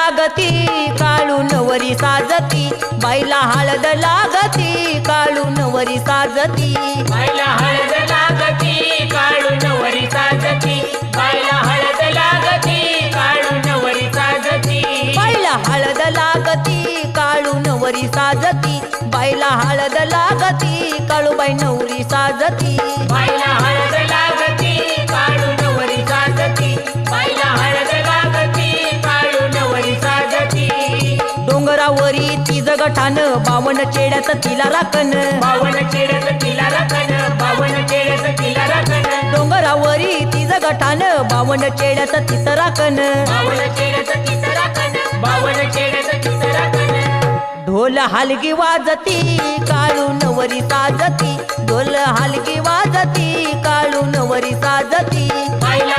लागती काळून वरी साजती बाईला हळद लागती काळून वरी साजती बाईला हळद लागती काळून वरी साजती बाईला हळद लागती काळून वरी साजती बाईला हळद लागती काळून वरी साजती बाईला हळद लागती काळूबाई नवरी साजती बाईला हळद लागती काळून वरी साजती बाईला हळद लागती काळून वरी साजती डोंगरावरी तिज गठान बावन चेड्यात तिला राखण बावन चेड्यात तिला राखण बावन चेड्यात तिला राखण डोंगरावरी तिज गठान बावन चेड्यात तिथं राखण बावन चेड्यात तिथं राखण बावन चेड्यात तिथं राखण ढोल हलगी वाजती काळून वरी साजती ढोल हलगी वाजती काळून वरी साजती बाईला